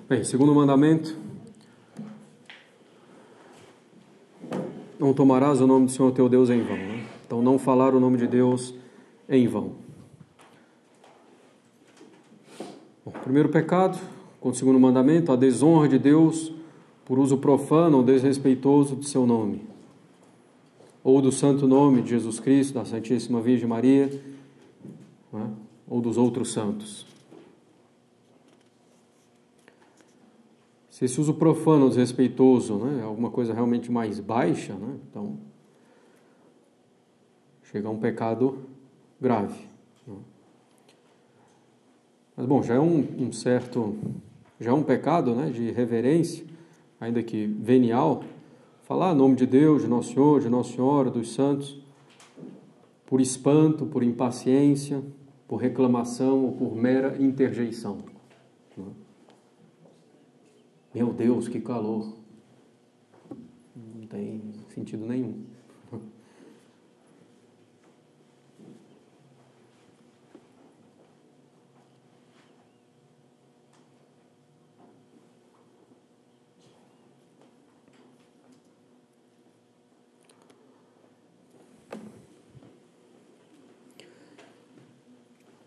Bem, segundo mandamento, não tomarás o nome do Senhor teu Deus em vão, né? Então, não falar o nome de Deus em vão. Bom, primeiro pecado, com o segundo mandamento, a desonra de Deus por uso profano ou desrespeitoso de seu nome, ou do santo nome de Jesus Cristo, da Santíssima Virgem Maria, né? Ou dos outros santos. Se esse uso profano ou desrespeitoso, né, é alguma coisa realmente mais baixa, né, então chega a um pecado grave. Né? Mas, bom, já é já é um pecado, né, de reverência, ainda que venial, falar em nome de Deus, de Nosso Senhor, de Nossa Senhora, dos santos, por espanto, por impaciência, por reclamação ou por mera interjeição. Né? Meu Deus, que calor! Não tem sentido nenhum.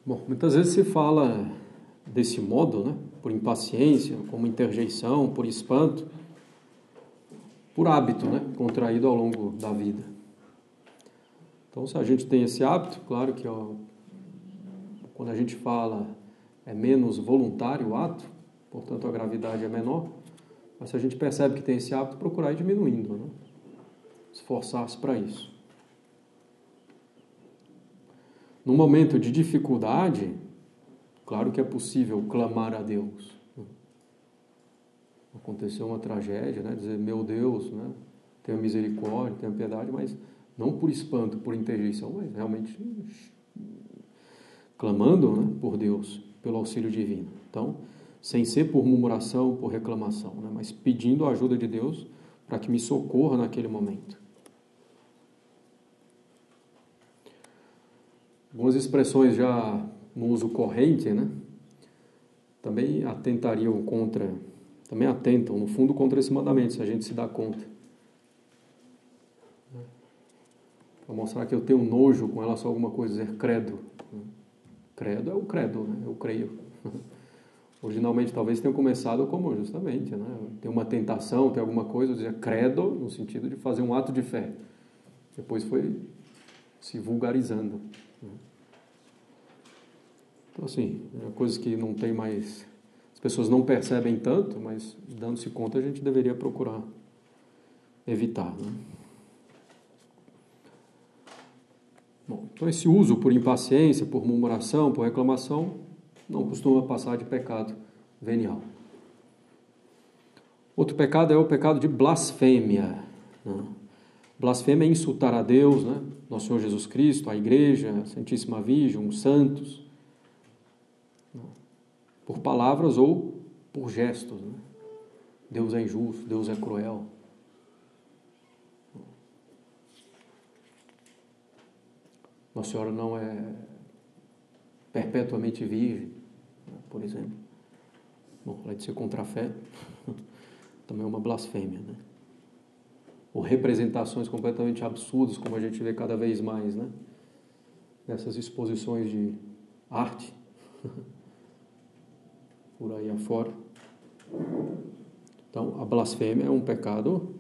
Bom, muitas vezes se fala desse modo, né? Por impaciência, como interjeição, por espanto, por hábito, né? Contraído ao longo da vida. Então, se a gente tem esse hábito, claro que quando a gente fala é menos voluntário o ato, portanto a gravidade é menor, mas se a gente percebe que tem esse hábito, procurar ir diminuindo, né? Esforçar-se para isso. No momento de dificuldade, claro que é possível clamar a Deus. Aconteceu uma tragédia, né? Dizer, meu Deus, né? Tenha misericórdia, tenha piedade, mas não por espanto, por interjeição, mas realmente clamando, né? Por Deus, pelo auxílio divino. Então, sem ser por murmuração, por reclamação, né? Mas pedindo a ajuda de Deus para que me socorra naquele momento. Algumas expressões já no uso corrente, né? Também atentam, no fundo, contra esse mandamento, se a gente se dá conta. Para mostrar que eu tenho nojo com relação a alguma coisa, dizer credo. Credo é o credo, né? Eu creio. Originalmente, talvez tenha começado como justamente, né? Tem uma tentação, tem alguma coisa, dizer credo, no sentido de fazer um ato de fé. Depois foi se vulgarizando. Então, assim, é coisas que não tem mais... As pessoas não percebem tanto, mas dando-se conta a gente deveria procurar evitar, né? Bom, então esse uso por impaciência, por murmuração, por reclamação, não costuma passar de pecado venial. Outro pecado é o pecado de blasfêmia, né? Blasfêmia é insultar a Deus, né? Nosso Senhor Jesus Cristo, a Igreja, a Santíssima Virgem, os santos, por palavras ou por gestos, né? Deus é injusto, Deus é cruel. Nossa Senhora não é perpetuamente virgem, por exemplo. Bom, além de ser contra a fé, também é uma blasfêmia, né? Ou representações completamente absurdas, como a gente vê cada vez mais, né? Nessas exposições de arte, por aí afora. Então, a blasfêmia é um pecado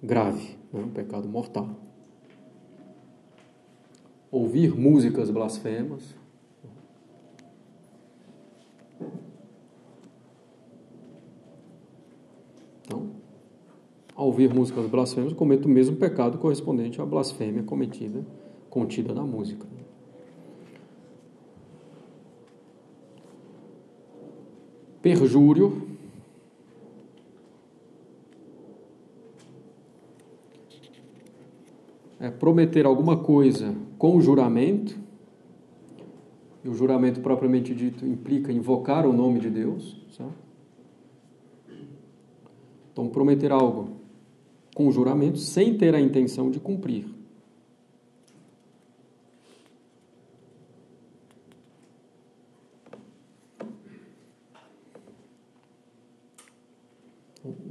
grave, né? Um pecado mortal. Ouvir músicas blasfemas. Então, ao ouvir músicas blasfemas, cometo o mesmo pecado correspondente à blasfêmia contida na música. Perjúrio é prometer alguma coisa com juramento, e o juramento propriamente dito implica invocar o nome de Deus, certo? Então, prometer algo com juramento sem ter a intenção de cumprir.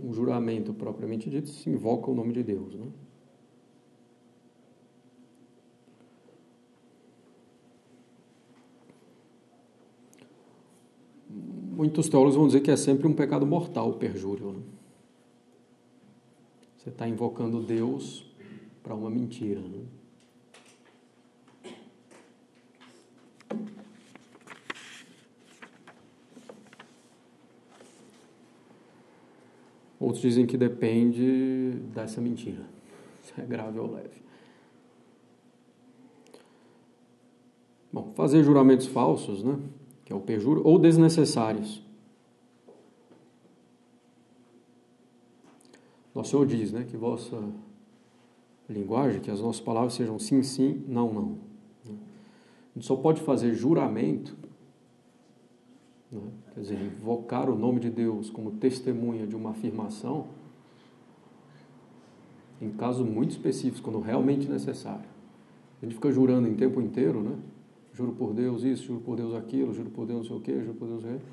Um juramento propriamente dito se invoca o nome de Deus, né? Muitos teólogos vão dizer que é sempre um pecado mortal o perjúrio, né? Você está invocando Deus para uma mentira, né? Outros dizem que depende dessa mentira, se é grave ou leve. Bom, fazer juramentos falsos, né? Que é o perjúrio, ou desnecessários. Nosso Senhor diz, né, que vossa linguagem, que as nossas palavras sejam sim, sim, não, não. A gente só pode fazer juramento, né, quer dizer, invocar o nome de Deus como testemunha de uma afirmação, em casos muito específicos, quando realmente necessário. A gente fica jurando em tempo inteiro, né? Juro por Deus isso, juro por Deus aquilo, juro por Deus não sei o quê, juro por Deus não sei o quê.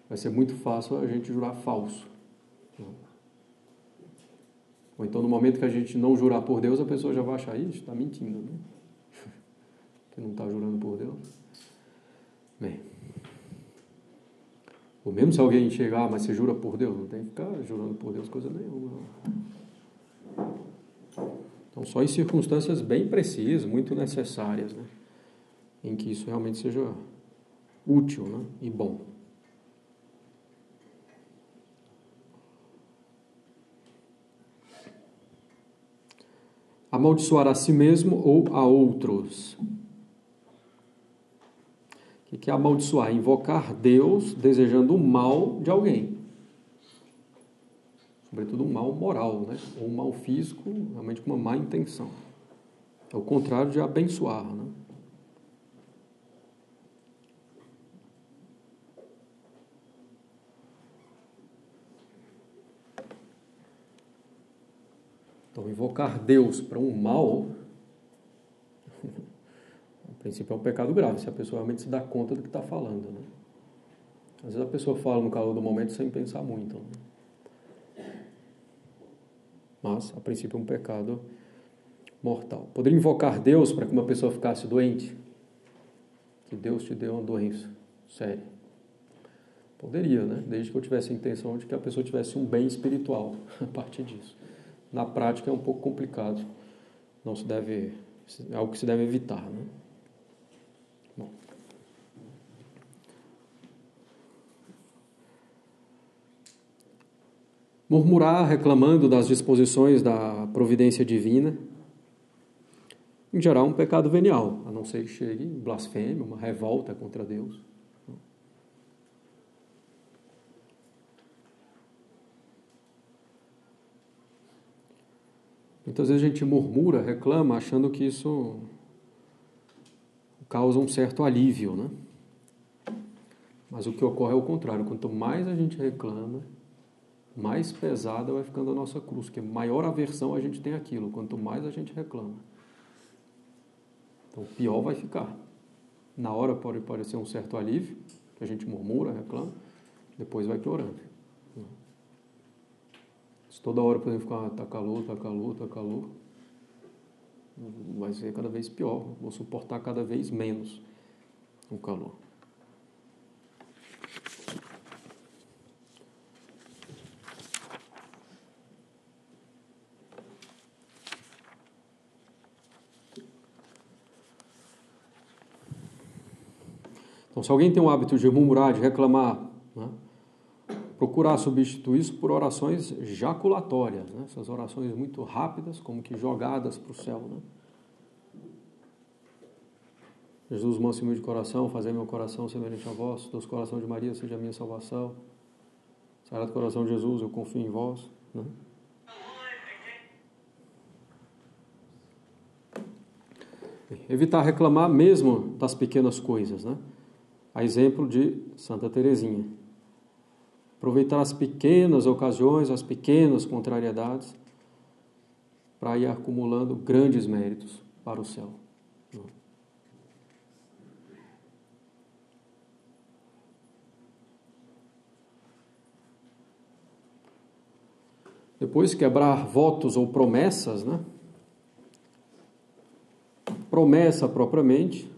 Vai ser muito fácil a gente jurar falso. Ou então, no momento que a gente não jurar por Deus, a pessoa já vai achar, isso está mentindo, né? Que não está jurando por Deus. Bem, ou mesmo se alguém chegar, mas você jura por Deus, não tem que ficar jurando por Deus coisa nenhuma. Então, só em circunstâncias bem precisas, muito necessárias, né? Em que isso realmente seja útil, né? E bom. Amaldiçoar a si mesmo ou a outros. O que é amaldiçoar? Invocar Deus desejando o mal de alguém. Sobretudo um mal moral, né? Ou um mal físico, realmente com uma má intenção. É o contrário de abençoar, né? Então, invocar Deus para um mal, a princípio é um pecado grave, se a pessoa realmente se dá conta do que está falando, né? Às vezes a pessoa fala no calor do momento sem pensar muito, né? Mas, a princípio, é um pecado mortal. Poderia invocar Deus para que uma pessoa ficasse doente? Que Deus te deu uma doença séria. Poderia, né? Desde que eu tivesse a intenção de que a pessoa tivesse um bem espiritual a partir disso. Na prática é um pouco complicado. Não se deve, é algo que se deve evitar, né? Bom. Murmurar reclamando das disposições da providência divina, em geral, um pecado venial, a não ser que chegue blasfêmia, uma revolta contra Deus. Muitas vezes a gente murmura, reclama, achando que isso causa um certo alívio, né? Mas o que ocorre é o contrário. Quanto mais a gente reclama, mais pesada vai ficando a nossa cruz, porque maior aversão a gente tem àquilo, quanto mais a gente reclama. Então, pior vai ficar. Na hora pode parecer um certo alívio, que a gente murmura, reclama, depois vai piorando. Se toda hora, por exemplo, ficar, tá calor, vai ser cada vez pior. Vou suportar cada vez menos o calor. Então, se alguém tem o hábito de murmurar, de reclamar, né, procurar substituir isso por orações jaculatórias, né, essas orações muito rápidas, como que jogadas para o céu, né? Jesus, manso e humilde de coração, fazei meu coração semelhante a vós, doce coração de Maria, seja a minha salvação. Sagrado coração de Jesus, eu confio em vós, né? Evitar reclamar mesmo das pequenas coisas, né? A exemplo de Santa Teresinha. Aproveitar as pequenas ocasiões, as pequenas contrariedades, para ir acumulando grandes méritos para o céu. Depois, quebrar votos ou promessas, né? Promessa propriamente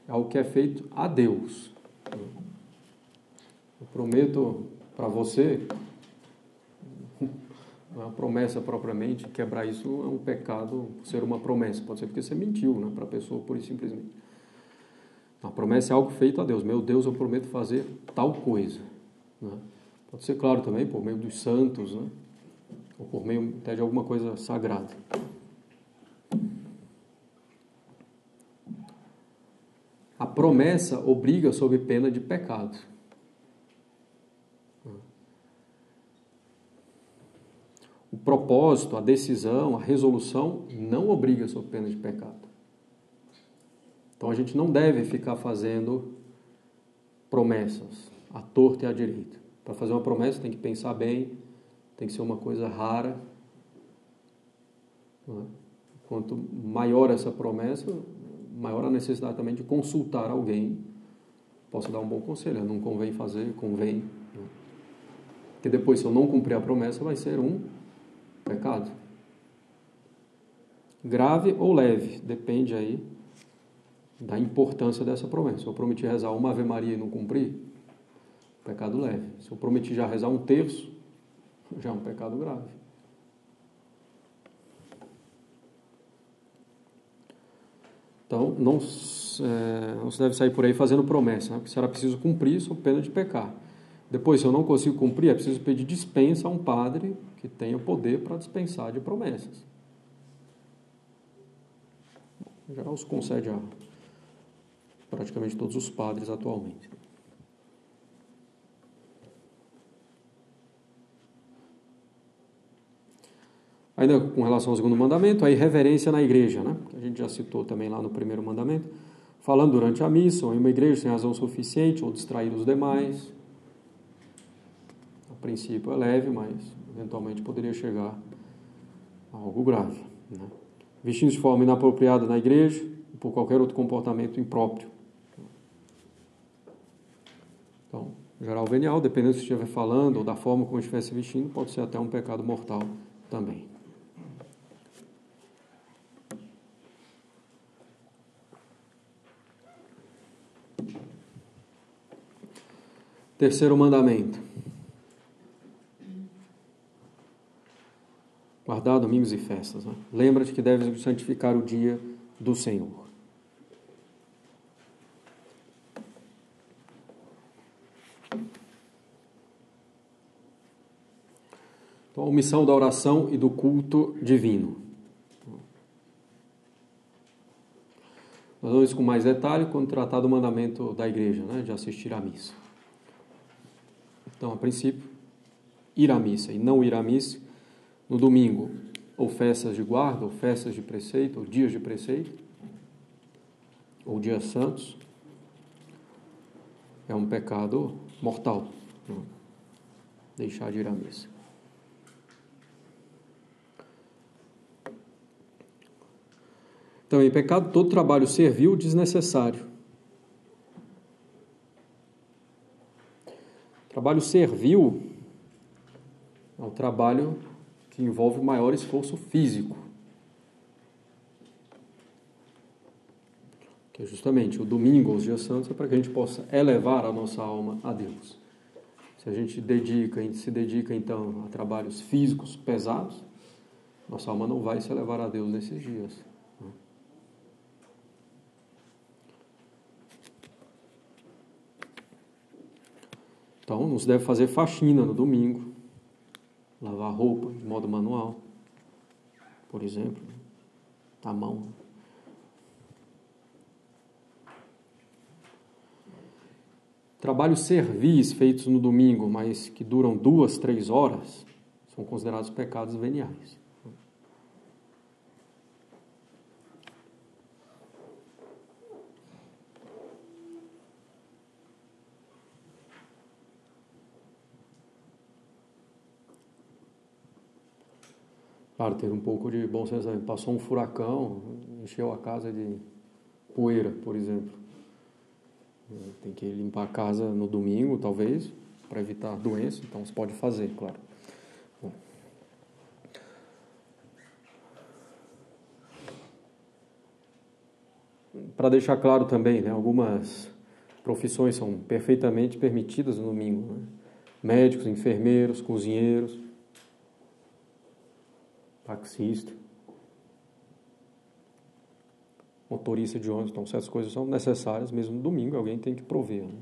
é algo que é feito a Deus. Eu prometo para você, não é uma promessa propriamente, quebrar isso é um pecado, ser uma promessa. Pode ser porque você mentiu, né, para a pessoa, pura e simplesmente. A promessa é algo feito a Deus. Meu Deus, eu prometo fazer tal coisa. Né? Pode ser, claro, também por meio dos santos, né? Ou por meio até de alguma coisa sagrada. A promessa obriga sob pena de pecado. O propósito, a decisão, a resolução não obriga sob pena de pecado. Então a gente não deve ficar fazendo promessas à torta e à direita. Para fazer uma promessa tem que pensar bem, tem que ser uma coisa rara. Quanto maior essa promessa, maior a necessidade também de consultar alguém. Posso dar um bom conselho, não convém fazer, convém. Porque depois, se eu não cumprir a promessa, vai ser um pecado. Grave ou leve, depende aí da importância dessa promessa. Se eu prometi rezar uma Ave Maria e não cumprir, pecado leve. Se eu prometi já rezar um terço, já é um pecado grave. Então, não se deve sair por aí fazendo promessa, né? Porque será preciso cumprir, sob pena de pecar. Depois, se eu não consigo cumprir, é preciso pedir dispensa a um padre que tenha poder para dispensar de promessas. Em geral, se concede a praticamente todos os padres atualmente. Ainda com relação ao segundo mandamento, a irreverência na igreja, né? Que a gente já citou também lá no primeiro mandamento. Falando durante a missa, ou em uma igreja sem razão suficiente, ou distrair os demais. A princípio é leve, mas eventualmente poderia chegar a algo grave, né? Vestindo de forma inapropriada na igreja, ou por qualquer outro comportamento impróprio. Então, geral venial, dependendo se estiver falando ou da forma como estiver se vestindo, pode ser até um pecado mortal também. Terceiro mandamento. Guardar domingos e festas, né? Lembra-te que deves santificar o dia do Senhor. Então, a omissão da oração e do culto divino. Nós vamos com mais detalhe quando tratar do mandamento da igreja, né? De assistir à missa. Então, a princípio, ir à missa e não ir à missa no domingo, ou festas de guarda, ou festas de preceito, ou dias de preceito, ou dias santos, é um pecado mortal, né? Deixar de ir à missa. Então, em pecado, todo trabalho servil desnecessário. Trabalho servil é um trabalho que envolve maior esforço físico. Que é justamente o domingo, os dias santos, é para que a gente possa elevar a nossa alma a Deus. Se a gente se dedica então a trabalhos físicos pesados, nossa alma não vai se elevar a Deus nesses dias. Então, não se deve fazer faxina no domingo, lavar roupa de modo manual, por exemplo, à mão. Trabalhos servis feitos no domingo, mas que duram 2, 3 horas, são considerados pecados veniais. Claro, ter um pouco de bom senso. Passou um furacão, encheu a casa de poeira, por exemplo. Tem que limpar a casa no domingo, talvez, para evitar doença. Então, se pode fazer, claro. para deixar claro também, né, algumas profissões são perfeitamente permitidas no domingo, né? Médicos, enfermeiros, cozinheiros, taxista, motorista de ônibus. Então, certas coisas são necessárias mesmo no domingo, alguém tem que prover, né?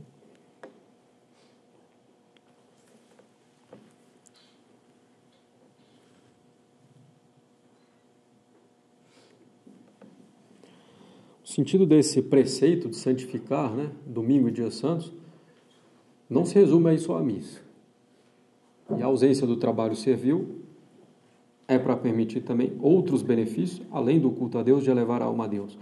O sentido desse preceito de santificar, né, domingo e dias santos, não se resume aí só à missa. E a ausência do trabalho servil é para permitir também outros benefícios, além do culto a Deus, de elevar a alma a Deus.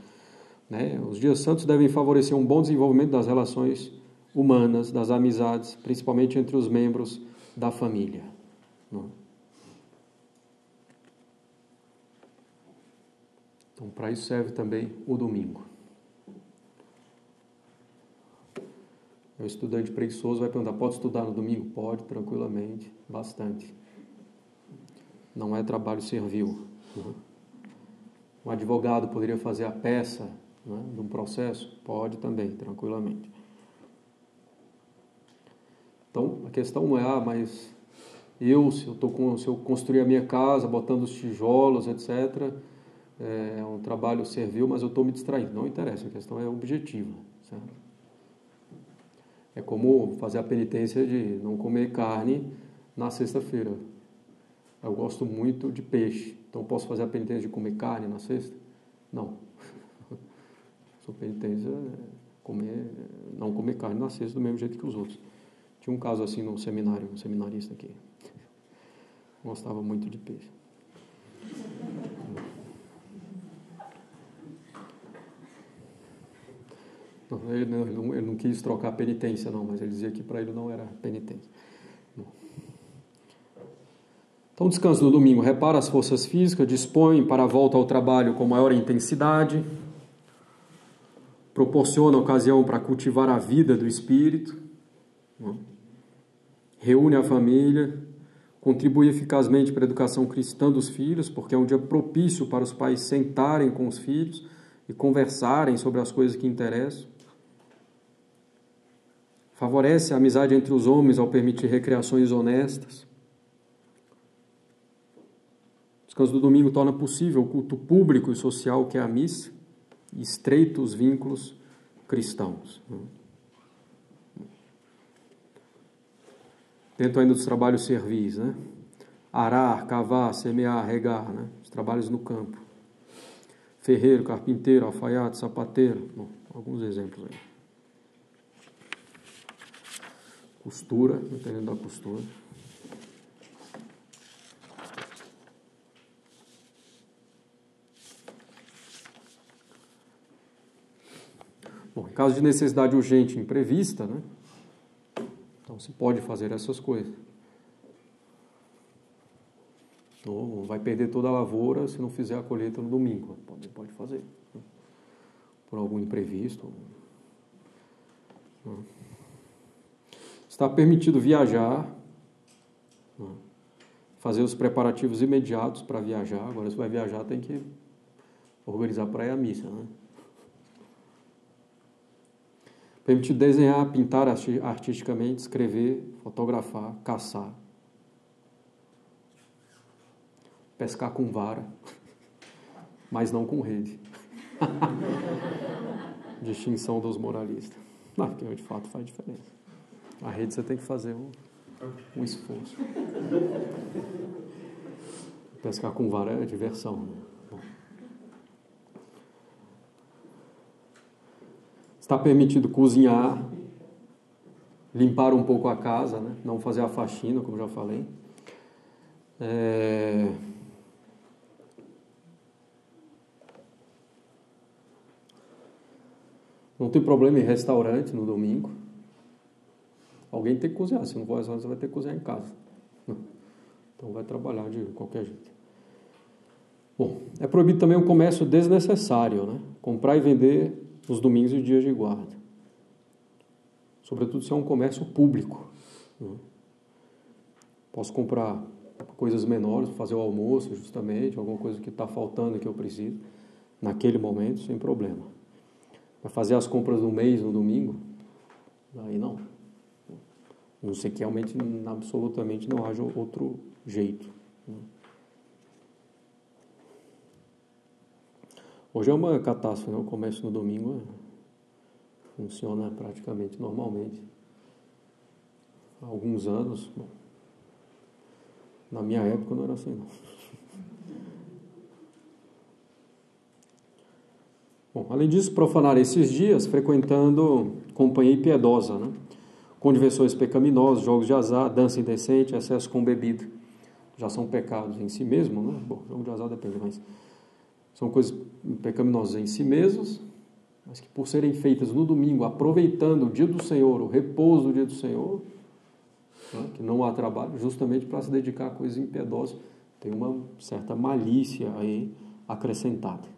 Né? Os dias santos devem favorecer um bom desenvolvimento das relações humanas, das amizades, principalmente entre os membros da família. Não? Então, para isso serve também o domingo. O estudante preguiçoso vai perguntar, pode estudar no domingo? Pode, tranquilamente, bastante. Não é trabalho servil. Né? Um advogado poderia fazer a peça, né, de um processo? Pode também, tranquilamente. Então, a questão não é, mas se eu construir a minha casa, botando os tijolos, etc., é um trabalho servil, mas eu estou me distraindo. Não interessa, a questão é objetiva. Certo? É como fazer a penitência de não comer carne na sexta-feira. Eu gosto muito de peixe, então posso fazer a penitência de comer carne na sexta? Não. Sua penitência é não comer carne na sexta do mesmo jeito que os outros. Tinha um caso assim no seminário, um seminarista que gostava muito de peixe. Ele não quis trocar a penitência, não, mas ele dizia que para ele não era penitência. Então, descanso no domingo, repara as forças físicas, dispõe para a volta ao trabalho com maior intensidade, proporciona ocasião para cultivar a vida do espírito, reúne a família, contribui eficazmente para a educação cristã dos filhos, porque é um dia propício para os pais sentarem com os filhos e conversarem sobre as coisas que interessam. Favorece a amizade entre os homens ao permitir recreações honestas. O descanso do domingo torna possível o culto público e social que é a missa e estreita os vínculos cristãos. Dentro ainda dos trabalhos servis, né? Arar, cavar, semear, regar, né? Os trabalhos no campo. Ferreiro, carpinteiro, alfaiate, sapateiro. Bom, alguns exemplos aí. Costura, dependendo da costura. Bom, em caso de necessidade urgente imprevista, né? Então se pode fazer essas coisas. Então, vai perder toda a lavoura se não fizer a colheita no domingo. Pode fazer. Né? Por algum imprevisto. Né? Está permitido viajar, né? Fazer os preparativos imediatos para viajar. Agora, se vai viajar, tem que organizar para ir à missa, né? Permitido desenhar, pintar artisticamente, escrever, fotografar, caçar, pescar com vara, mas não com rede. Distinção dos moralistas. Não, porque de fato faz diferença. A rede você tem que fazer um esforço. Pescar com vara é diversão, né? Bom. Está permitido cozinhar, limpar um pouco a casa, né? Não fazer a faxina, como já falei. Não tem problema em restaurante no domingo. Alguém tem que cozinhar, se não for restaurante, você vai ter que cozinhar em casa. Então vai trabalhar de qualquer jeito. Bom, é proibido também o comércio desnecessário, né? Comprar e vender nos domingos e dias de guarda. Sobretudo se é um comércio público. Né? Posso comprar coisas menores, fazer o almoço justamente, alguma coisa que está faltando que eu preciso, naquele momento, sem problema. Vai fazer as compras do mês no domingo? Aí não. Não sei que realmente, absolutamente não haja outro jeito. Hoje é uma catástrofe, né? O comércio no domingo funciona praticamente normalmente. Há alguns anos, bom, na minha época não era assim, não. Bom, além disso, profanar esses dias frequentando companhia impiedosa, né? Com diversões pecaminosas, jogos de azar, dança indecente, excesso com bebida. Já são pecados em si mesmo, né? Bom, jogo de azar depende, mas são coisas pecaminosas em si mesmas, mas que por serem feitas no domingo, aproveitando o dia do Senhor, o repouso do dia do Senhor, né? Que não há trabalho, justamente para se dedicar a coisas impiedosas, tem uma certa malícia aí acrescentada.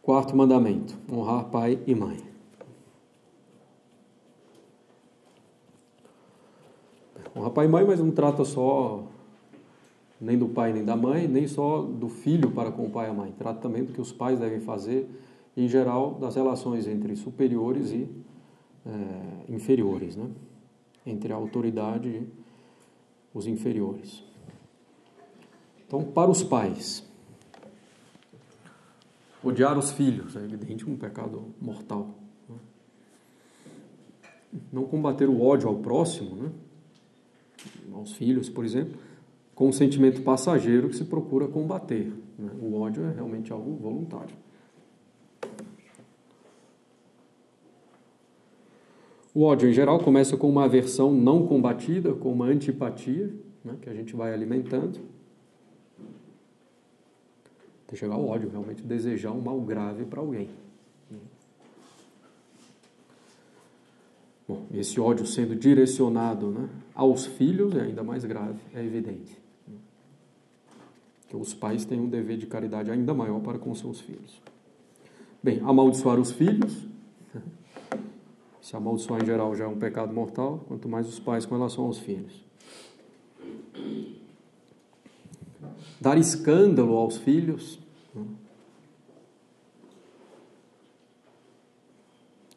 Quarto mandamento, honrar pai e mãe. Honrar pai e mãe, mas não trata só nem do pai nem da mãe, nem só do filho para com o pai e a mãe. Trata também do que os pais devem fazer, em geral, das relações entre superiores e inferiores, né? Entre a autoridade e os inferiores. Então, para os pais, odiar os filhos é evidente um pecado mortal. Né? Não combater o ódio ao próximo, né? Aos filhos, por exemplo, com um sentimento passageiro que se procura combater. Né? O ódio é realmente algo voluntário. O ódio, em geral, começa com uma aversão não combatida, com uma antipatia, né? Que a gente vai alimentando. Até chegar ao ódio, realmente desejar um mal grave para alguém. Bom, esse ódio sendo direcionado, né, aos filhos é ainda mais grave, é evidente. Que os pais têm um dever de caridade ainda maior para com seus filhos. Bem, amaldiçoar os filhos, se amaldiçoar em geral já é um pecado mortal, quanto mais os pais com relação aos filhos. Dar escândalo aos filhos,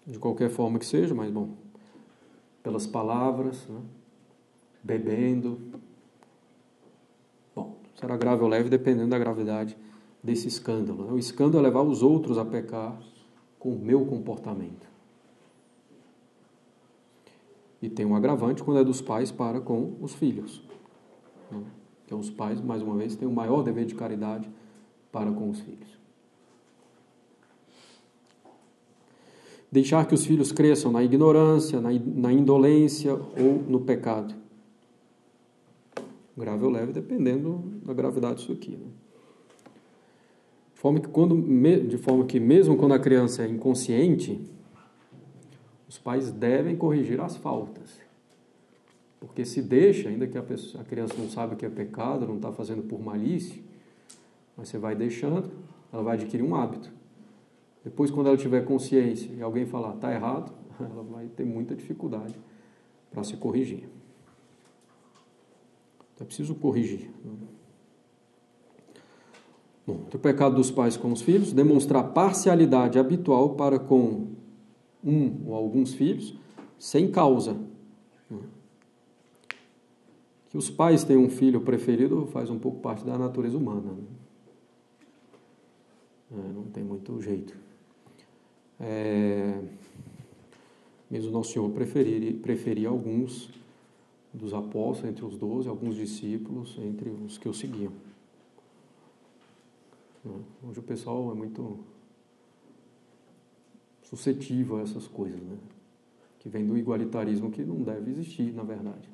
de qualquer forma que seja, mas bom, pelas palavras, né, bebendo. Bom, será grave ou leve dependendo da gravidade desse escândalo. Né? O escândalo é levar os outros a pecar com o meu comportamento. E tem um agravante quando é dos pais para com os filhos. Né? Então os pais, mais uma vez, têm o maior dever de caridade para com os filhos. Deixar que os filhos cresçam na ignorância, na indolência ou no pecado. Grave ou leve, dependendo da gravidade disso aqui. Né? De forma que mesmo quando a criança é inconsciente, os pais devem corrigir as faltas. Porque se deixa, ainda que a criança não sabe o que é pecado, não está fazendo por malícia, mas você vai deixando, ela vai adquirir um hábito. Depois, quando ela tiver consciência e alguém falar, está errado, ela vai ter muita dificuldade para se corrigir. Então, é preciso corrigir. Bom, o pecado dos pais com os filhos, demonstrar parcialidade habitual para com um ou alguns filhos, sem causa. Que os pais tenham um filho preferido faz um pouco parte da natureza humana. Não tem muito jeito. Mesmo Nosso Senhor preferia alguns dos apóstolos entre os 12, alguns discípulos entre os que o seguiam. Hoje o pessoal é muito suscetível a essas coisas, né? Que vem do igualitarismo que não deve existir, na verdade.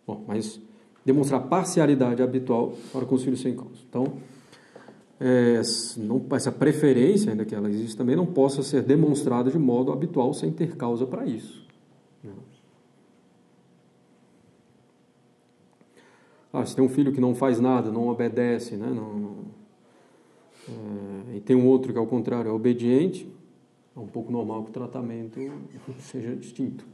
Bom, mas demonstrar parcialidade habitual para com os filhos sem causa. Então, essa preferência, ainda que ela existe também, não possa ser demonstrada de modo habitual sem ter causa para isso. Se tem um filho que não faz nada, não obedece, né? E tem um outro que, ao contrário, é obediente, é um pouco normal que o tratamento seja distinto.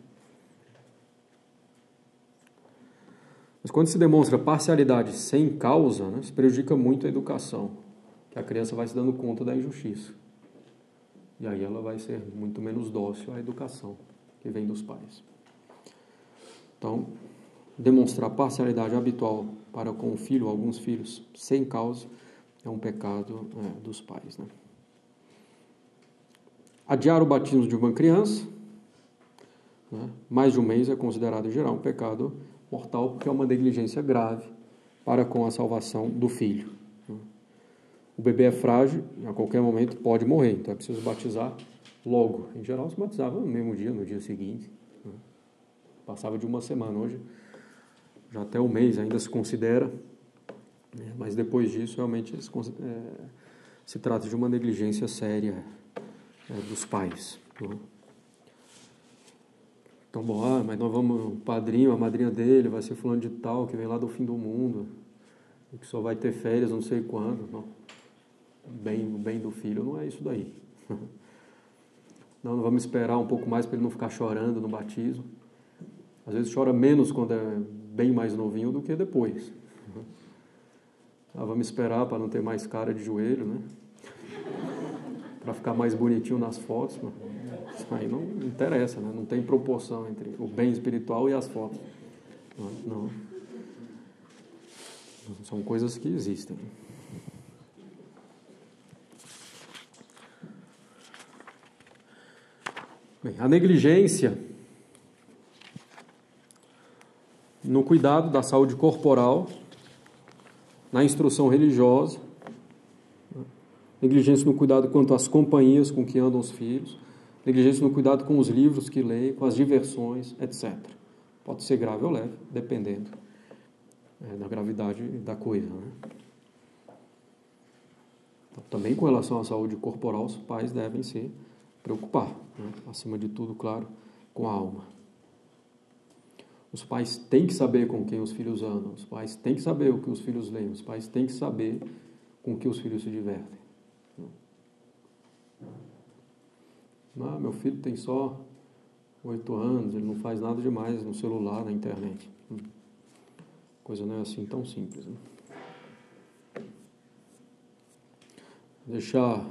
Mas quando se demonstra parcialidade sem causa, né, se prejudica muito a educação, que a criança vai se dando conta da injustiça. E aí ela vai ser muito menos dócil à educação que vem dos pais. Então, demonstrar parcialidade habitual para com o filho, alguns filhos, sem causa, é um pecado dos pais, né? Adiar o batismo de uma criança, né, mais de um mês, é considerado em geral um pecado mortal, porque é uma negligência grave para com a salvação do filho. O bebê é frágil, a qualquer momento pode morrer, então é preciso batizar logo. Em geral, se batizava no mesmo dia, no dia seguinte. Né? Passava de uma semana, hoje já até um mês ainda se considera, né? Mas depois disso, realmente, se trata de uma negligência séria dos pais. Né? Então, bom, mas nós vamos, o padrinho, a madrinha dele vai ser fulano de tal, que vem lá do fim do mundo, e que só vai ter férias não sei quando. Não. O bem do filho não é isso daí. Não vamos esperar um pouco mais para ele não ficar chorando no batismo. Às vezes chora menos quando é bem mais novinho do que depois. Vamos esperar para não ter mais cara de joelho, né? Para ficar mais bonitinho nas fotos. Mas isso aí não interessa, né? Não tem proporção entre o bem espiritual e as fotos. Não. São coisas que existem. Bem, a negligência no cuidado da saúde corporal, na instrução religiosa, negligência no cuidado quanto às companhias com que andam os filhos, negligência no cuidado com os livros que leem, com as diversões, etc. Pode ser grave ou leve, dependendo da gravidade da coisa. Né? Então, também com relação à saúde corporal, os pais devem se preocupar, né? Acima de tudo, claro, com a alma. Os pais têm que saber com quem os filhos andam, os pais têm que saber o que os filhos leem, os pais têm que saber com que os filhos se divertem. Não, meu filho tem só 8 anos, ele não faz nada demais no celular, na internet. Coisa não é assim tão simples. Né? Deixar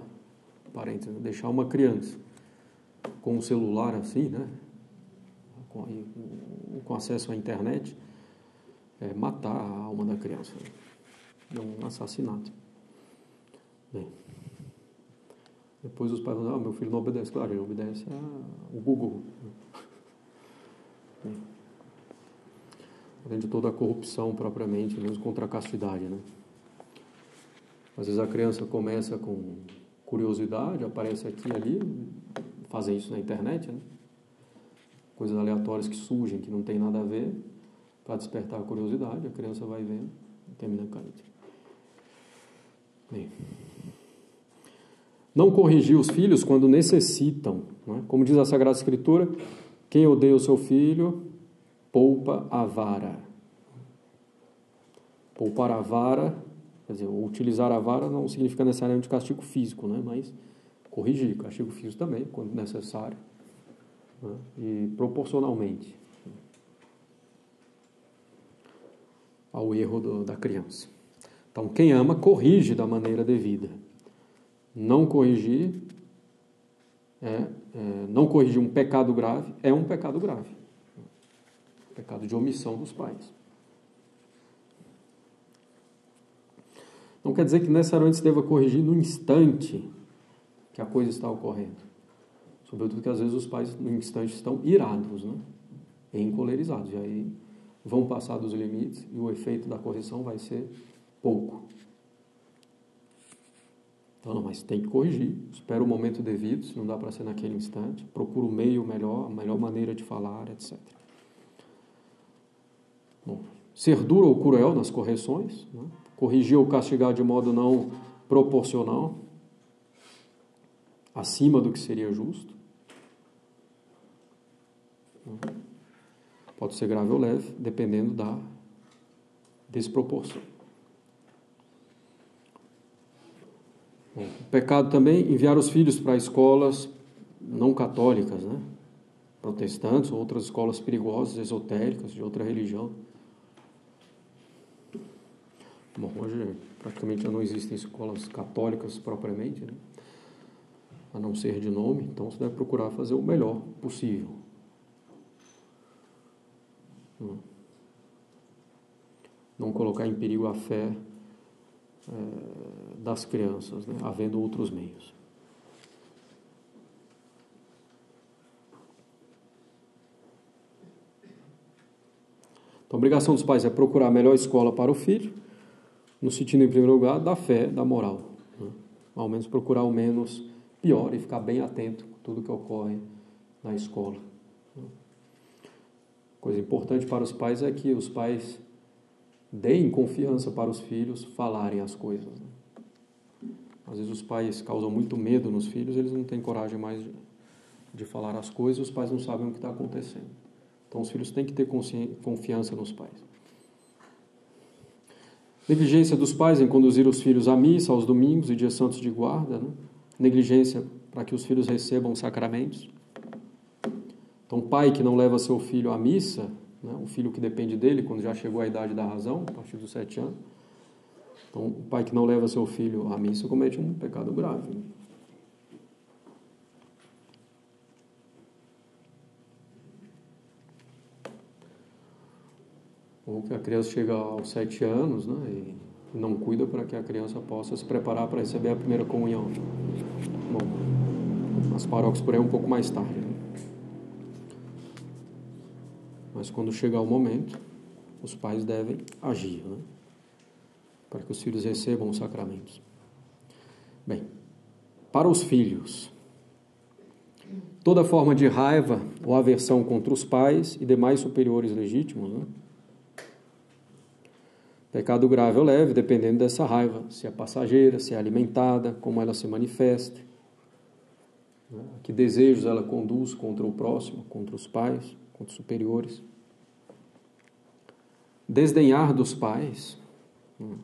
uma criança com um celular assim, né? Com acesso à internet, é matar a alma da criança. É um assassinato. Bem, depois os pais vão dizer, meu filho não obedece. Claro, ele obedece ao Google. Bem, além de toda a corrupção propriamente, mesmo contra a castidade, né? Às vezes a criança começa com curiosidade, aparece aqui e ali, fazem isso na internet, né? Coisas aleatórias que surgem, que não tem nada a ver, para despertar a curiosidade, a criança vai vendo e termina caindo. Bem, não corrigir os filhos quando necessitam, né? Como diz a Sagrada Escritura, quem odeia o seu filho, poupa a vara. Poupar a vara, quer dizer, utilizar a vara não significa necessariamente castigo físico, né? Mas corrigir, castigo físico também, quando necessário, né? E proporcionalmente ao erro da criança. Então, quem ama, corrige da maneira devida. Não corrigir não corrigir um pecado grave é um pecado grave. Pecado de omissão dos pais. Não quer dizer que necessariamente se deva corrigir no instante que a coisa está ocorrendo. Sobretudo que às vezes os pais no instante estão irados, né? Encolerizados. E aí vão passar dos limites e o efeito da correção vai ser pouco. Então, mas tem que corrigir. Espera o momento devido, se não dá para ser naquele instante. Procura o meio melhor, a melhor maneira de falar, etc. Bom, ser duro ou cruel nas correções, né? Corrigir ou castigar de modo não proporcional, acima do que seria justo. Pode ser grave ou leve, dependendo da desproporção. Bom, o pecado também, enviar os filhos para escolas não católicas, né? Protestantes ou outras escolas perigosas, esotéricas, de outra religião. Bom, hoje praticamente já não existem escolas católicas propriamente, né? A não ser de nome, então você deve procurar fazer o melhor possível. Não colocar em perigo a fé das crianças, né? Havendo outros meios. Então, a obrigação dos pais é procurar a melhor escola para o filho, no sentido, em primeiro lugar, da fé, da moral, né? Ao menos procurar o menos pior e ficar bem atento a tudo que ocorre na escola. Coisa importante para os pais é que os pais deem confiança para os filhos falarem as coisas, né? Às vezes os pais causam muito medo nos filhos, eles não têm coragem mais de falar as coisas, os pais não sabem o que está acontecendo. Então os filhos têm que ter confiança nos pais. Negligência dos pais em conduzir os filhos à missa, aos domingos e dias santos de guarda, né? Negligência para que os filhos recebam sacramentos. Então, pai que não leva seu filho à missa, né? O filho que depende dele quando já chegou à idade da razão, a partir dos 7 anos. Então, o pai que não leva seu filho à missa comete um pecado grave, né? Ou que a criança chega aos 7 anos, né, e não cuida para que a criança possa se preparar para receber a primeira comunhão. Bom, nas paróquias por aí é um pouco mais tarde, né? Mas quando chegar o momento, os pais devem agir, né, para que os filhos recebam os sacramentos. Bem, para os filhos, toda forma de raiva ou aversão contra os pais e demais superiores legítimos, né? Pecado grave ou leve, dependendo dessa raiva, se é passageira, se é alimentada, como ela se manifesta, né? Que desejos ela conduz contra o próximo, contra os pais, contra os superiores. Desdenhar dos pais, né?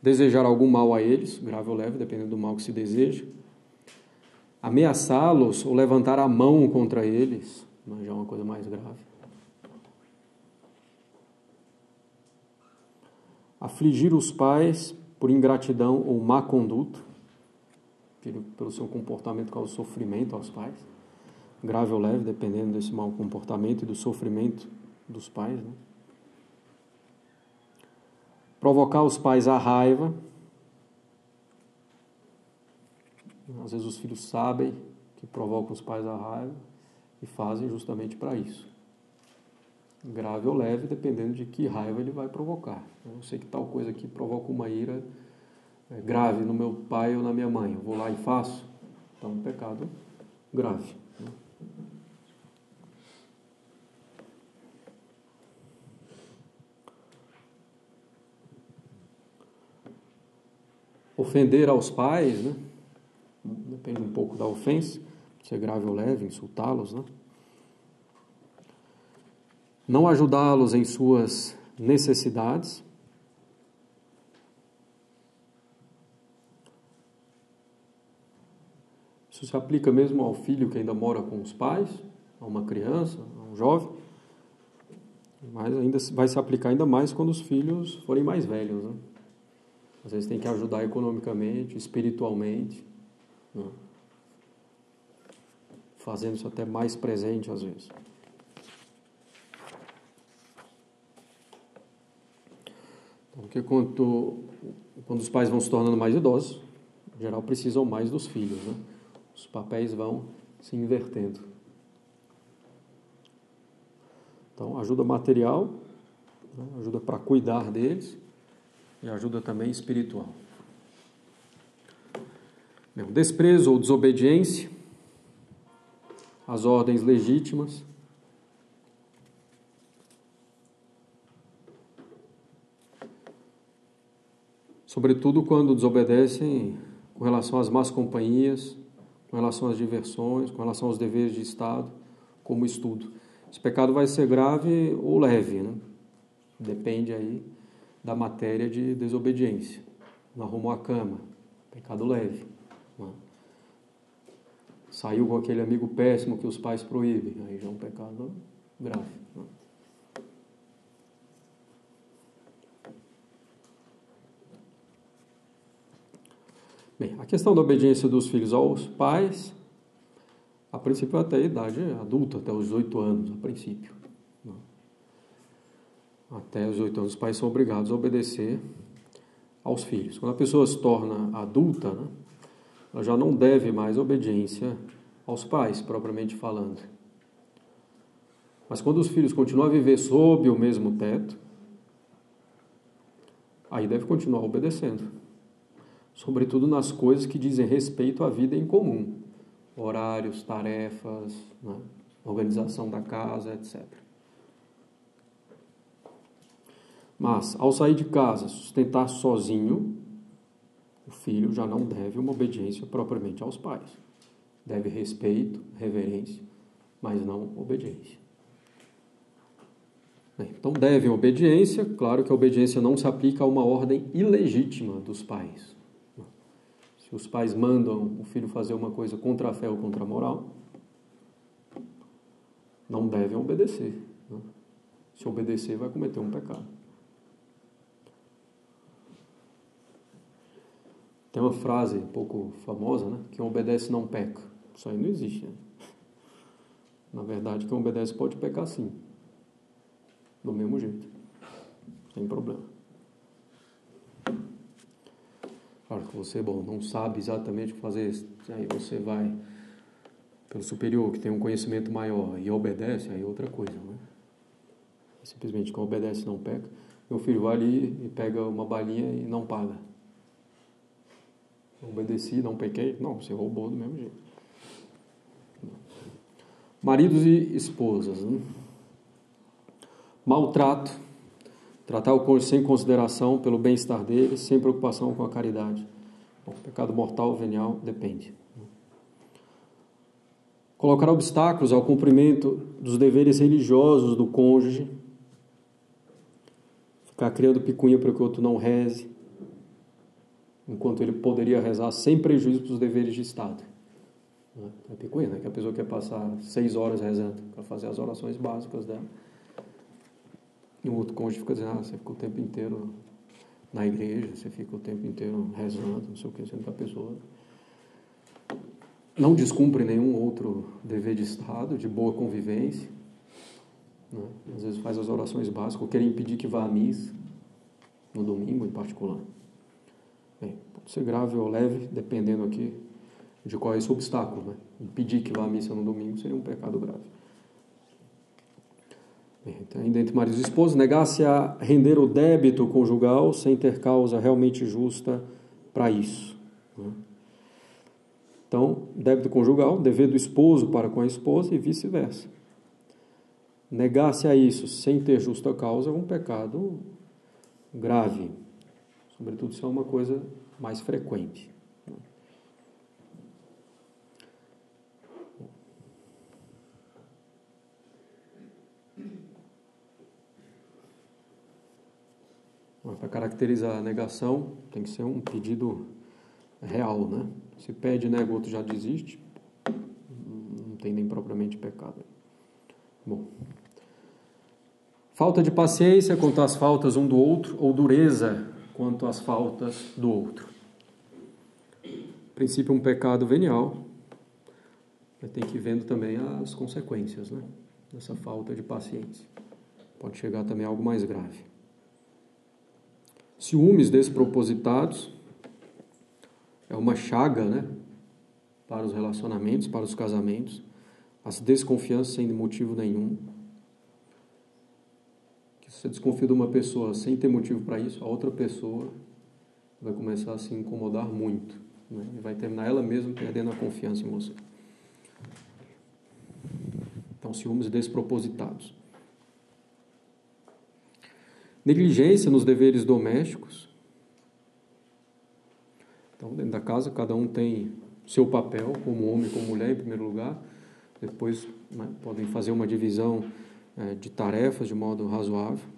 Desejar algum mal a eles, grave ou leve, dependendo do mal que se deseja. Ameaçá-los ou levantar a mão contra eles, mas já é uma coisa mais grave. Afligir os pais por ingratidão ou má conduta, pelo seu comportamento causa sofrimento aos pais, grave ou leve, dependendo desse mau comportamento e do sofrimento dos pais, né? Provocar os pais à raiva. Às vezes os filhos sabem que provocam os pais à raiva e fazem justamente para isso. Grave ou leve, dependendo de que raiva ele vai provocar. Eu sei que tal coisa aqui provoca uma ira grave no meu pai ou na minha mãe. Eu vou lá e faço. Então, um pecado grave, né? Ofender aos pais, né? Depende um pouco da ofensa, se é grave ou leve, insultá-los, né? Não ajudá-los em suas necessidades. Isso se aplica mesmo ao filho que ainda mora com os pais, a uma criança, a um jovem, mas ainda vai se aplicar ainda mais quando os filhos forem mais velhos, né? Às vezes tem que ajudar economicamente, espiritualmente, né? Fazendo isso até mais presente às vezes. Porque quando os pais vão se tornando mais idosos, em geral precisam mais dos filhos, né? Os papéis vão se invertendo. Então, ajuda material, né? Ajuda para cuidar deles e ajuda também espiritual. Bem, desprezo ou desobediência às ordens legítimas. Sobretudo quando desobedecem com relação às más companhias, com relação às diversões, com relação aos deveres de Estado, como o estudo. Esse pecado vai ser grave ou leve, né? Depende aí da matéria de desobediência. Não arrumou a cama, pecado leve, né? saiu com aquele amigo péssimo que os pais proíbem, aí já é um pecado grave. Né? Bem, a questão da obediência dos filhos aos pais, a princípio até a idade adulta, até os 18 anos, a princípio. Né? Até os 18 anos os pais são obrigados a obedecer aos filhos. Quando a pessoa se torna adulta, né, ela já não deve mais obediência aos pais, propriamente falando. Mas quando os filhos continuam a viver sob o mesmo teto, aí deve continuar obedecendo. Sobretudo nas coisas que dizem respeito à vida em comum. Horários, tarefas, né, organização da casa, etc. Mas, ao sair de casa, sustentar sozinho, o filho já não deve uma obediência propriamente aos pais. Deve respeito, reverência, mas não obediência. Então, devem obediência. Claro que a obediência não se aplica a uma ordem ilegítima dos pais. Se os pais mandam o filho fazer uma coisa contra a fé ou contra a moral, não devem obedecer. Se obedecer, vai cometer um pecado. Tem uma frase um pouco famosa, né? Quem obedece não peca. Isso aí não existe, né? Na verdade, quem obedece pode pecar sim. Do mesmo jeito. Sem problema. Claro que você, não sabe exatamente o que fazer. Aí você vai pelo superior, que tem um conhecimento maior, e obedece, aí é outra coisa, né? Simplesmente quem obedece não peca. Meu filho vai ali e pega uma balinha e não paga. Obedeci, não pequei. Não, você roubou do mesmo jeito. Maridos e esposas, né? Maltrato. Tratar o cônjuge sem consideração pelo bem-estar dele, sem preocupação com a caridade. Bom, pecado mortal, venial, depende. Colocar obstáculos ao cumprimento dos deveres religiosos do cônjuge. Ficar criando picuinha para que o outro não reze, enquanto ele poderia rezar sem prejuízo para os deveres de Estado. É picuinha, né? Que a pessoa quer passar 6 horas rezando para fazer as orações básicas dela. E o outro cônjuge fica dizendo, você fica o tempo inteiro na igreja, você fica o tempo inteiro rezando, não sei o que, sendo que a pessoa não descumpre nenhum outro dever de Estado, de boa convivência, né? Às vezes faz as orações básicas, ou quer impedir que vá à missa, no domingo em particular. Bem, pode ser grave ou leve, dependendo aqui de qual é esse obstáculo, né? Impedir que vá à missa no domingo seria um pecado grave. Bem, então, ainda entre maridos e esposas, negar-se a render o débito conjugal sem ter causa realmente justa para isso, né? Então, débito conjugal, dever do esposo para com a esposa e vice-versa. Negar-se a isso sem ter justa causa é um pecado grave, sobretudo se é uma coisa mais frequente. Para caracterizar a negação, tem que ser um pedido real, né? Se pede e nega, o outro já desiste, não tem nem propriamente pecado. Bom. Falta de paciência quanto às faltas um do outro, ou dureza quanto às faltas do outro. A princípio, um pecado venial, mas tem que ir vendo também as consequências, né, dessa falta de paciência. Pode chegar também a algo mais grave. Ciúmes despropositados é uma chaga, né, para os relacionamentos, para os casamentos. As desconfianças sem motivo nenhum. Que se você desconfia de uma pessoa sem ter motivo para isso, a outra pessoa vai começar a se incomodar muito, né, e vai terminar ela mesma perdendo a confiança em você. Então, ciúmes despropositados. Negligência nos deveres domésticos. Então, dentro da casa, cada um tem seu papel, como homem e como mulher, em primeiro lugar. Depois, né, podem fazer uma divisão de tarefas de modo razoável.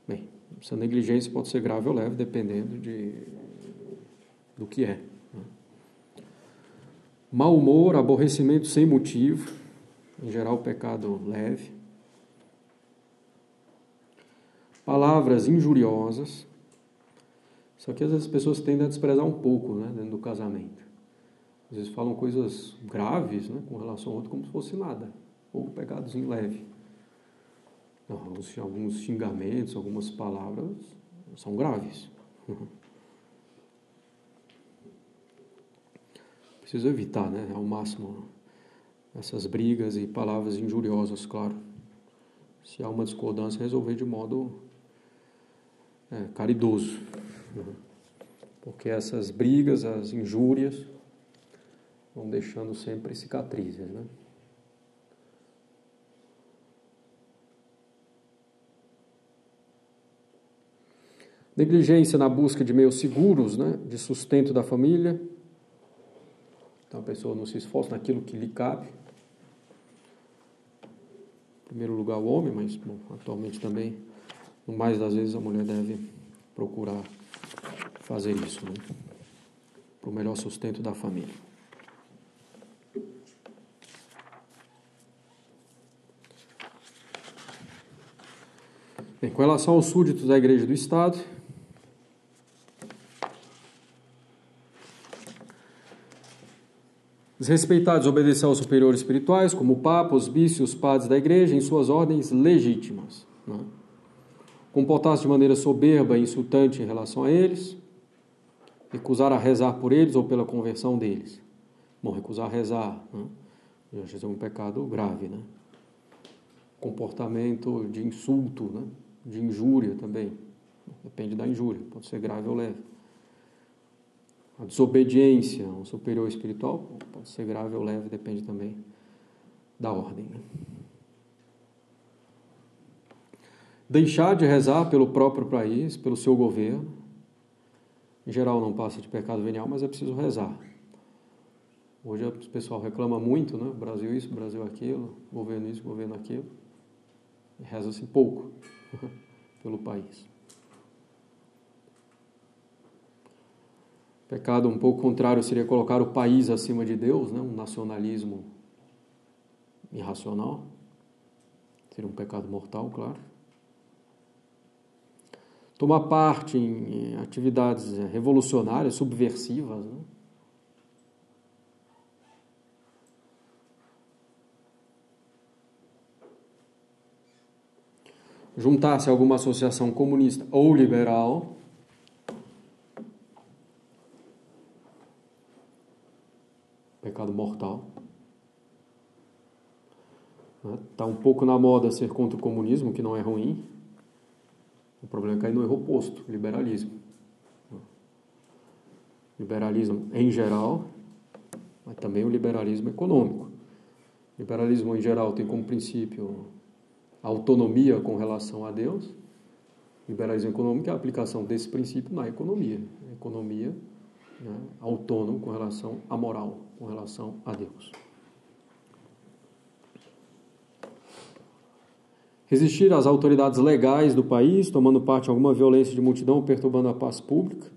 Bem, essa negligência pode ser grave ou leve, dependendo do que é. Né? Mau humor, aborrecimento sem motivo, em geral pecado leve. Palavras injuriosas. Isso aqui às vezes as pessoas tendem a desprezar um pouco, né, dentro do casamento. Às vezes falam coisas graves, né, com relação ao outro como se fosse nada, ou pecadozinho leve. Não, alguns xingamentos, algumas palavras são graves. Precisa evitar, né, ao máximo essas brigas e palavras injuriosas, claro. Se há uma discordância, resolver de modo caridoso. Porque essas brigas, as injúrias, vão deixando sempre cicatrizes, né? Negligência na busca de meios seguros, né, de sustento da família. Então a pessoa não se esforça naquilo que lhe cabe. Em primeiro lugar o homem, mas bom, atualmente também, no mais das vezes, a mulher deve procurar fazer isso, né, para o melhor sustento da família. Bem, com relação aos súditos da Igreja e do Estado, desrespeitar, desobedecer aos superiores espirituais, como o Papa, os bispos e os padres da Igreja, em suas ordens legítimas. Né? Comportar-se de maneira soberba e insultante em relação a eles, recusar a rezar por eles ou pela conversão deles. Bom, recusar a rezar, né? Já é um pecado grave, né? Comportamento de insulto, né? De injúria também, depende da injúria, pode ser grave ou leve. A desobediência a um superior espiritual pode ser grave ou leve, depende também da ordem, né? Deixar de rezar pelo próprio país, pelo seu governo. Em geral não passa de pecado venial, mas é preciso rezar. Hoje o pessoal reclama muito, né? Brasil isso, Brasil aquilo, governo isso, governo aquilo. E reza-se pouco pelo país. Pecado um pouco contrário seria colocar o país acima de Deus, né? Um nacionalismo irracional. Seria um pecado mortal, claro. Tomar parte em atividades revolucionárias, subversivas, né? Juntar-se a alguma associação comunista ou liberal. Pecado mortal. Está um pouco na moda ser contra o comunismo, que não é ruim. O problema é cair no erro oposto, liberalismo. Liberalismo em geral, mas também o liberalismo econômico. O liberalismo em geral tem como princípio a autonomia com relação a Deus. O liberalismo econômico é a aplicação desse princípio na economia. A economia, né, autônoma com relação à moral, com relação a Deus. Resistir às autoridades legais do país, tomando parte em alguma violência de multidão ou perturbando a paz pública.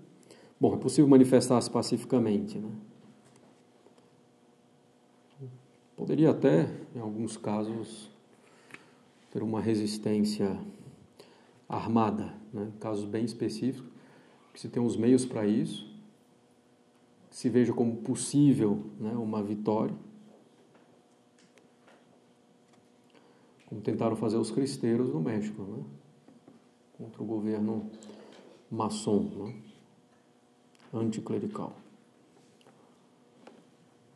Bom, é possível manifestar-se pacificamente, né? Poderia até, em alguns casos, ter uma resistência armada, né? Em casos bem específicos, que se tem os meios para isso, que se veja como possível, né, uma vitória, como tentaram fazer os cristeiros no México, né? Contra o governo maçom, né? Anticlerical.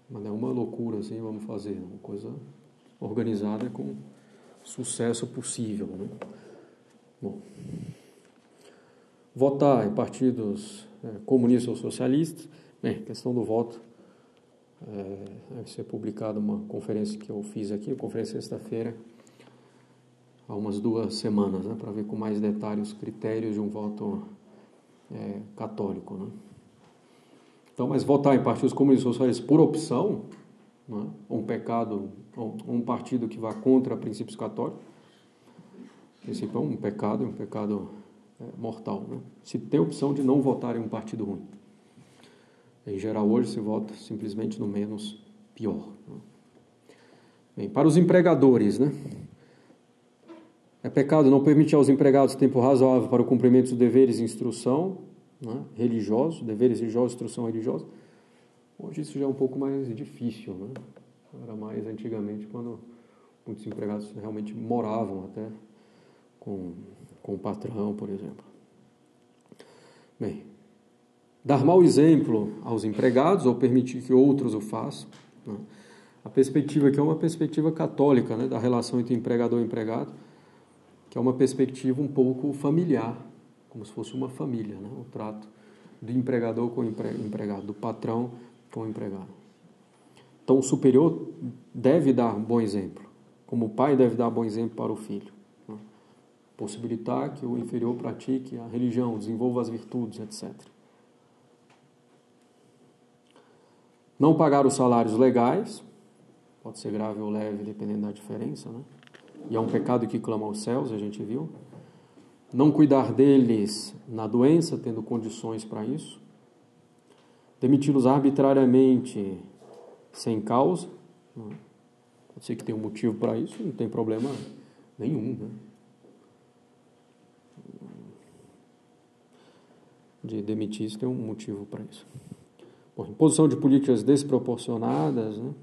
Mas não é uma loucura assim, vamos fazer, uma coisa organizada com sucesso possível, né? Bom, votar em partidos comunistas ou socialistas, bem, questão do voto, deve ser publicada uma conferência que eu fiz aqui, conferência sexta-feira, há umas 2 semanas, né, para ver com mais detalhes os critérios de um voto católico, né? Então, mas votar em partidos comunistas ou socialistas por opção, né, um pecado, ou um partido que vá contra princípios católicos, esse é um pecado mortal, né? Se tem a opção de não votar em um partido ruim. Em geral, hoje se vota simplesmente no menos pior. Bem, para os empregadores, né? É pecado não permitir aos empregados tempo razoável para o cumprimento dos deveres e instrução, né, religiosos, deveres religiosos, instrução religiosa. Hoje isso já é um pouco mais difícil, né? Era mais antigamente, quando muitos empregados realmente moravam até com o patrão, por exemplo. Bem, dar mau exemplo aos empregados ou permitir que outros o façam, né? A perspectiva aqui é uma perspectiva católica, né, da relação entre empregador e empregado, que é uma perspectiva um pouco familiar, como se fosse uma família, né? O trato do empregador com o empregado, do patrão com o empregado. Então, o superior deve dar bom exemplo, como o pai deve dar bom exemplo para o filho, né? Possibilitar que o inferior pratique a religião, desenvolva as virtudes, etc. Não pagar os salários legais, pode ser grave ou leve, dependendo da diferença, né? E é um pecado que clama aos céus, a gente viu. Não cuidar deles na doença, tendo condições para isso. Demiti-los arbitrariamente, sem causa. Né? Pode ser que tenha um motivo para isso, não tem problema nenhum, né? De demitir, isso tem um motivo para isso. Bom, imposição de políticas desproporcionadas, né?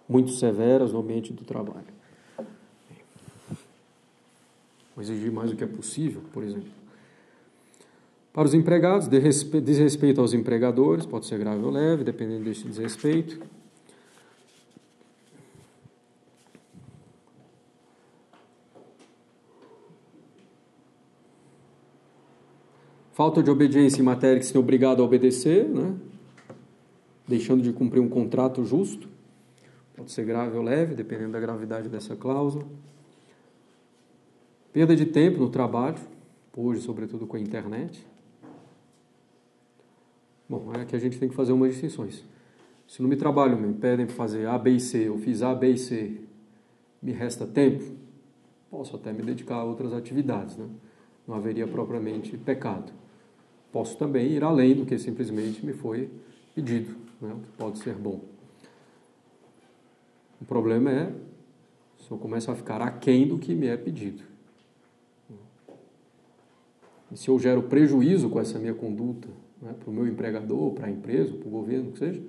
Muito severas no ambiente do trabalho. Exigir mais do que é possível, por exemplo. Para os empregados, desrespeito aos empregadores, pode ser grave ou leve, dependendo deste desrespeito. Falta de obediência em matéria que se tem obrigado a obedecer, né? Deixando de cumprir um contrato justo, pode ser grave ou leve, dependendo da gravidade dessa cláusula. Perda de tempo no trabalho, hoje, sobretudo com a internet. Bom, é que a gente tem que fazer umas distinções. Se no meu trabalho me pedem para fazer A, B e C, eu fiz A, B e C, me resta tempo, posso até me dedicar a outras atividades, né? Não haveria propriamente pecado. Posso também ir além do que simplesmente me foi pedido, né? O que pode ser bom. O problema é se eu começo a ficar aquém do que me é pedido. E se eu gero prejuízo com essa minha conduta, né, para o meu empregador, para a empresa, para o governo, o que seja,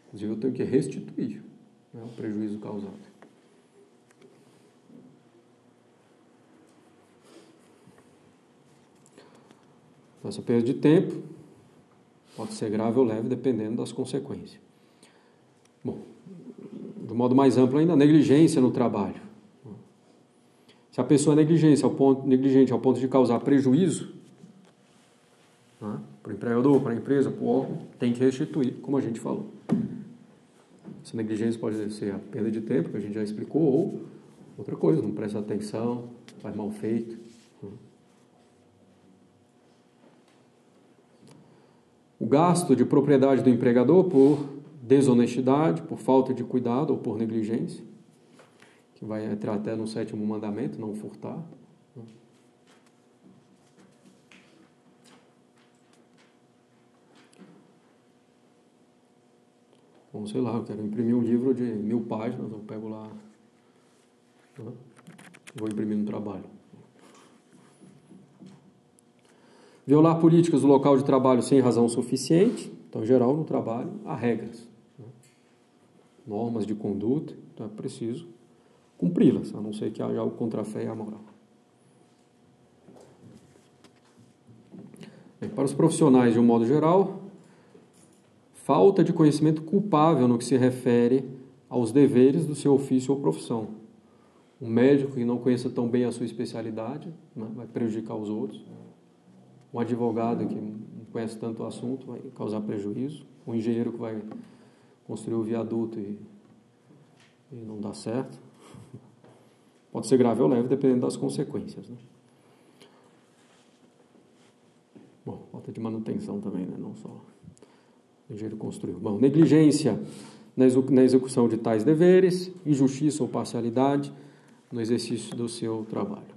inclusive eu tenho que restituir, né, o prejuízo causado. Então, essa perda de tempo pode ser grave ou leve, dependendo das consequências. Bom, de um modo mais amplo ainda, a negligência no trabalho. Se a pessoa é negligente ao ponto de causar prejuízo, né, para o empregador, para a empresa, para o órgão, tem que restituir, como a gente falou. Essa negligência pode ser a perda de tempo, que a gente já explicou, ou outra coisa, não presta atenção, faz mal feito. O gasto de propriedade do empregador por desonestidade, por falta de cuidado ou por negligência, que vai entrar até no 7º mandamento, não furtar. Bom, sei lá, eu quero imprimir um livro de 1000 páginas, eu pego lá, né? Vou imprimir no trabalho. Violar políticas do local de trabalho sem razão suficiente. Então, em geral, no trabalho, há regras, né? Normas de conduta, então é preciso cumpri-las, a não ser que haja algo contra a fé e a moral. Bem, para os profissionais, de um modo geral, falta de conhecimento culpável no que se refere aos deveres do seu ofício ou profissão. Um médico que não conheça tão bem a sua especialidade, né, vai prejudicar os outros. Um advogado que não conhece tanto o assunto vai causar prejuízo. Um engenheiro que vai construir o viaduto e não dá certo. Pode ser grave ou leve, dependendo das consequências, né? Bom, falta de manutenção também, né? Não só o engenheiro construiu. Bom, negligência na execução de tais deveres, injustiça ou parcialidade no exercício do seu trabalho.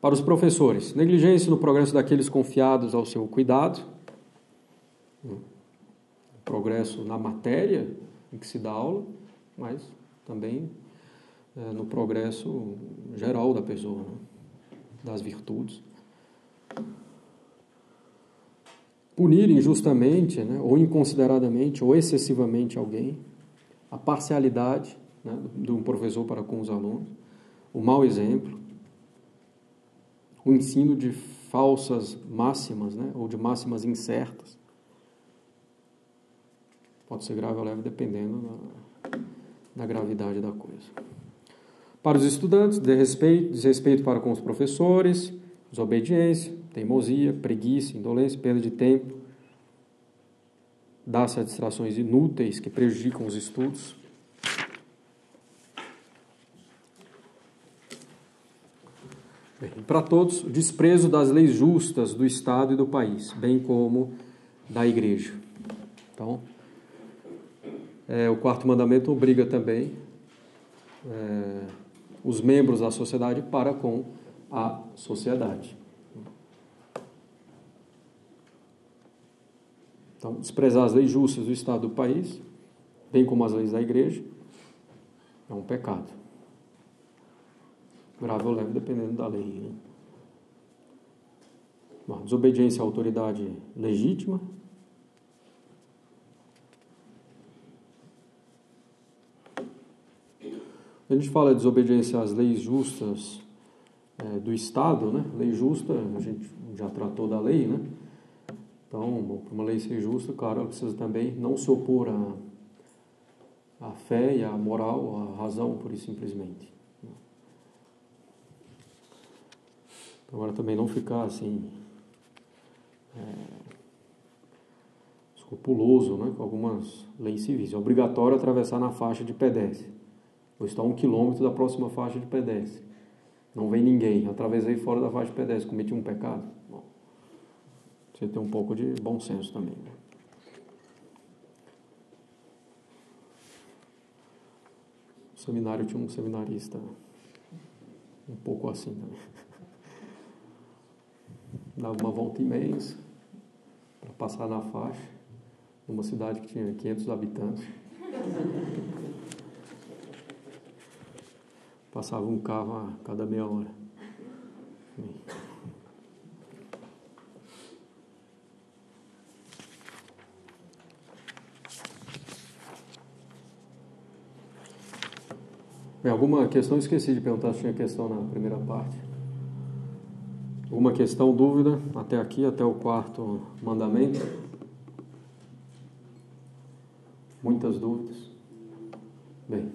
Para os professores, negligência no progresso daqueles confiados ao seu cuidado. progresso na matéria em que se dá aula, mas também no progresso geral da pessoa, né? Das virtudes. Punir injustamente, né, ou inconsideradamente, ou excessivamente alguém, a parcialidade, né, de um professor para com os alunos, o mau exemplo, o ensino de falsas máximas, né, ou de máximas incertas. Pode ser grave ou leve, dependendo da gravidade da coisa. Para os estudantes, desrespeito para com os professores, desobediência, teimosia, preguiça, indolência, perda de tempo, dá-se a distrações inúteis que prejudicam os estudos. Bem, para todos, o desprezo das leis justas do Estado e do país, bem como da Igreja. Então, o quarto mandamento obriga também os membros da sociedade para com a sociedade. Então, desprezar as leis justas do Estado e do país, bem como as leis da Igreja, é um pecado. Grave ou leve, dependendo da lei. Né? Bom, desobediência à autoridade legítima. A gente fala de desobediência às leis justas do Estado, né? Lei justa, a gente já tratou da lei, né? Então, para uma lei ser justa, claro, ela precisa também não se opor à fé e à moral, à razão, pura e simplesmente. Agora também não ficar assim escrupuloso, né, com algumas leis civis. É obrigatório atravessar na faixa de pedestre. Ou está a 1 quilômetro da próxima faixa de pedestre. Não vem ninguém. Atravessei fora da faixa de pedestre. Cometi um pecado? Bom, você tem um pouco de bom senso também. Né? No seminário tinha um seminarista um pouco assim também. Dava uma volta imensa para passar na faixa, numa cidade que tinha 500 habitantes. Passava um carro a cada meia hora. Bem, alguma questão? Esqueci de perguntar se tinha questão na primeira parte. Alguma questão, dúvida? Até aqui, até o quarto mandamento? Muitas dúvidas? Bem.